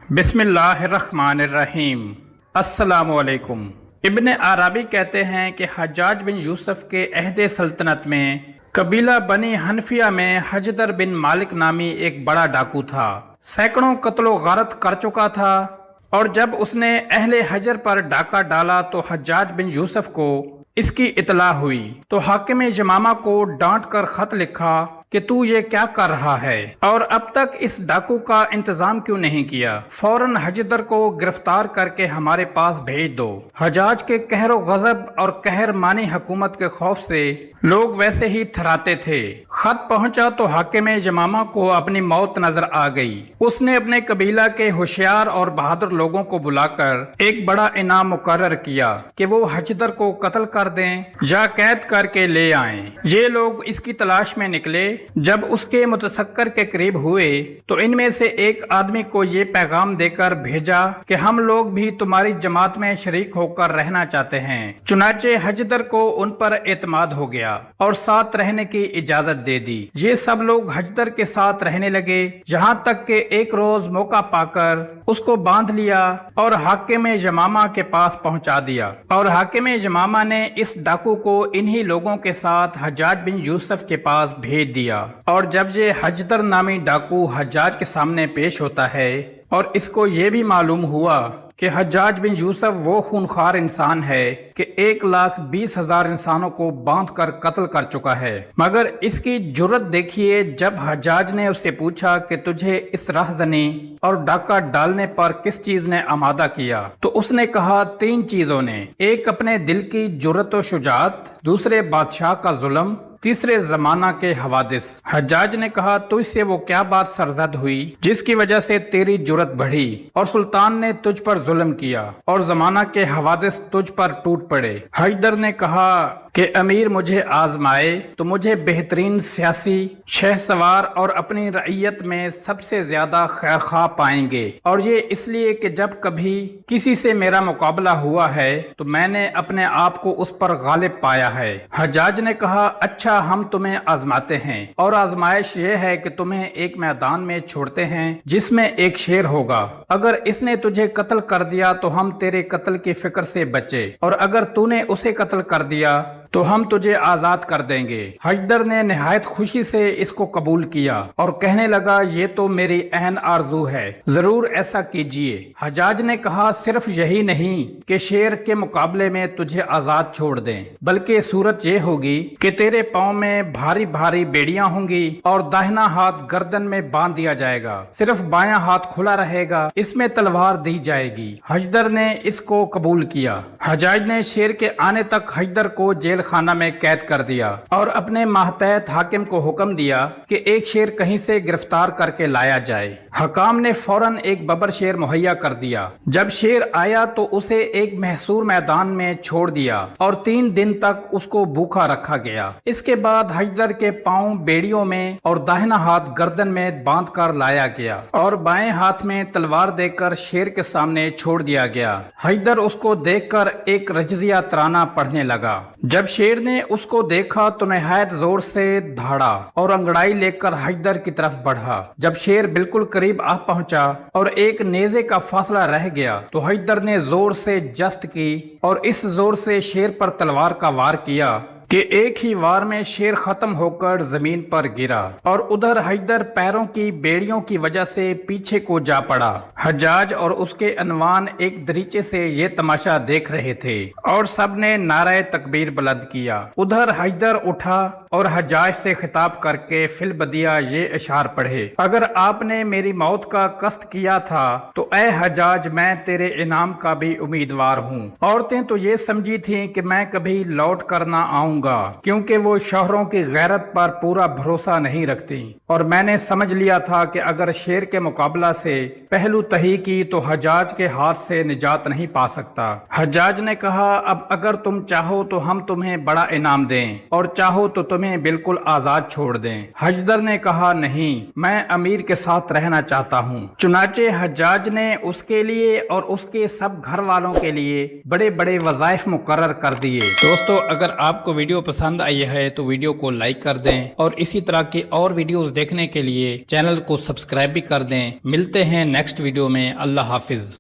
بسم اللہ الرحمن الرحیم۔ السلام علیکم۔ ابن عربی کہتے ہیں کہ حجاج بن یوسف کے عہد سلطنت میں قبیلہ بنی حنفیہ میں حجدر بن مالک نامی ایک بڑا ڈاکو تھا۔ سینکڑوں قتل و غارت کر چکا تھا، اور جب اس نے اہل حجر پر ڈاکہ ڈالا تو حجاج بن یوسف کو اس کی اطلاع ہوئی تو حاکم یمامہ کو ڈانٹ کر خط لکھا کہ تو یہ کیا کر رہا ہے اور اب تک اس ڈاکو کا انتظام کیوں نہیں کیا؟ فوراً حجدر کو گرفتار کر کے ہمارے پاس بھیج دو۔ حجاج کے قہر و غضب اور قہر مانی حکومت کے خوف سے لوگ ویسے ہی تھراتے تھے۔ خط پہنچا تو حاکم یمامہ کو اپنی موت نظر آ گئی۔ اس نے اپنے قبیلہ کے ہوشیار اور بہادر لوگوں کو بلا کر ایک بڑا انعام مقرر کیا کہ وہ حجدر کو قتل کر دیں یا قید کر کے لے آئیں۔ یہ لوگ اس کی تلاش میں نکلے۔ جب اس کے متسکر کے قریب ہوئے تو ان میں سے ایک آدمی کو یہ پیغام دے کر بھیجا کہ ہم لوگ بھی تمہاری جماعت میں شریک ہو کر رہنا چاہتے ہیں۔ چنانچہ حجدر کو ان پر اعتماد ہو گیا اور ساتھ رہنے کی اجازت دے دی۔ یہ سب لوگ حجدر کے ساتھ رہنے لگے، یہاں تک کہ ایک روز موقع پا کر اس کو باندھ لیا اور حاکم یمامہ کے پاس پہنچا دیا، اور حاکم یمامہ نے اس ڈاکو کو انہی لوگوں کے ساتھ حجاج بن یوسف کے پاس بھیج دیا۔ اور جب یہ حجدر نامی ڈاکو حجاج کے سامنے پیش ہوتا ہے اور اس کو یہ بھی معلوم ہوا کہ حجاج بن یوسف وہ خونخوار انسان ہے کہ 1,20,000 انسانوں کو باندھ کر قتل کر چکا ہے، مگر اس کی جرت دیکھیے۔ جب حجاج نے اس سے پوچھا کہ تجھے اس رہزنی اور ڈاکہ ڈالنے پر کس چیز نے آمادہ کیا، تو اس نے کہا 3 چیزوں نے، ایک اپنے دل کی جرت و شجاعت، دوسرے بادشاہ کا ظلم، تیسرے زمانہ کے حوادث۔ حجاج نے کہا تو اس سے وہ کیا بات سرزد ہوئی جس کی وجہ سے تیری جرت بڑھی اور سلطان نے تجھ پر ظلم کیا اور زمانہ کے حوادث تجھ پر ٹوٹ پڑے؟ حجدر نے کہا کہ امیر مجھے آزمائے تو مجھے بہترین سیاسی، شہ سوار اور اپنی رعیت میں سب سے زیادہ خیرخواہ پائیں گے، اور یہ اس لیے کہ جب کبھی کسی سے میرا مقابلہ ہوا ہے تو میں نے اپنے آپ کو اس پر غالب پایا ہے۔ حجاج نے کہا اچھا، ہم تمہیں آزماتے ہیں، اور آزمائش یہ ہے کہ تمہیں ایک میدان میں چھوڑتے ہیں جس میں ایک شیر ہوگا۔ اگر اس نے تجھے قتل کر دیا تو ہم تیرے قتل کی فکر سے بچے، اور اگر تو نے اسے قتل کر دیا تو ہم تجھے آزاد کر دیں گے۔ حجدر نے نہایت خوشی سے اس کو قبول کیا اور کہنے لگا یہ تو میری عین آرزو ہے، ضرور ایسا کیجئے۔ حجاج نے کہا صرف یہی نہیں کہ شیر کے مقابلے میں تجھے آزاد چھوڑ دیں، بلکہ صورت یہ ہوگی کہ تیرے پاؤں میں بھاری بھاری بیڑیاں ہوں گی اور داہنا ہاتھ گردن میں باندھ دیا جائے گا، صرف بایاں ہاتھ کھلا رہے گا، اس میں تلوار دی جائے گی۔ حجدر نے اس کو قبول کیا۔ حجاج نے شیر کے آنے تک حجدر کو جیل خانہ میں قید کر دیا اور اپنے ماتحت حاکم کو حکم دیا کہ ایک شیر کہیں سے گرفتار کر کے لایا جائے۔ حکام نے فوراً ایک ببر شیر مہیا کر دیا۔ جب شیر آیا تو اسے ایک محصور میدان میں چھوڑ دیا اور 3 دن تک اس کو بھوکا رکھا گیا۔ اس کے بعد حجدر کے پاؤں بیڑیوں میں اور داہنا ہاتھ گردن میں باندھ کر لایا گیا اور بائیں ہاتھ میں تلوار دے کر شیر کے سامنے چھوڑ دیا گیا۔ حجدر اس کو دیکھ کر ایک رجزیہ ترانہ پڑھنے لگا۔ جب شیر نے اس کو دیکھا تو نہایت زور سے دھاڑا اور انگڑائی لے کر حجدر کی طرف بڑھا۔ جب شیر بالکل قریب آ پہنچا اور ایک نیزے کا فاصلہ رہ گیا تو حجدر نے زور سے جست کی اور اس زور سے شیر پر تلوار کا وار کیا کہ ایک ہی وار میں شیر ختم ہو کر زمین پر گرا، اور ادھر حجدر پیروں کی بیڑیوں کی وجہ سے پیچھے کو جا پڑا۔ حجاج اور اس کے انوان ایک دریچے سے یہ تماشا دیکھ رہے تھے اور سب نے نعرہ تکبیر بلند کیا۔ ادھر حجدر اٹھا اور حجاج سے خطاب کر کے فی البدیہ یہ اشعار پڑھے: اگر آپ نے میری موت کا قصد کیا تھا تو اے حجاج میں تیرے انعام کا بھی امیدوار ہوں۔ عورتیں تو یہ سمجھی تھیں کہ میں کبھی لوٹ کر نہ آؤں گا، کیونکہ وہ شوہروں کی غیرت پر پورا بھروسہ نہیں رکھتی، اور میں نے سمجھ لیا تھا کہ اگر شیر کے مقابلہ سے پہلو تہی کی تو حجاج کے ہاتھ سے نجات نہیں پا سکتا۔ حجاج نے کہا اب اگر تم چاہو تو ہم تمہیں بڑا انعام دیں، اور چاہو تو تمہیں بالکل آزاد چھوڑ دیں۔ حجدر نے کہا نہیں، میں امیر کے ساتھ رہنا چاہتا ہوں۔ چنانچہ حجاج نے اس کے لیے اور اس کے سب گھر والوں کے لیے بڑے بڑے وظائف مقرر کر دیے۔ دوستو، اگر آپ کو ویڈیو پسند آئی ہے تو ویڈیو کو لائک کر دیں اور اسی طرح کی اور ویڈیوز دیکھنے کے لیے چینل کو سبسکرائب بھی کر دیں۔ ملتے ہیں نیکسٹ ویڈیو میں۔ اللہ حافظ۔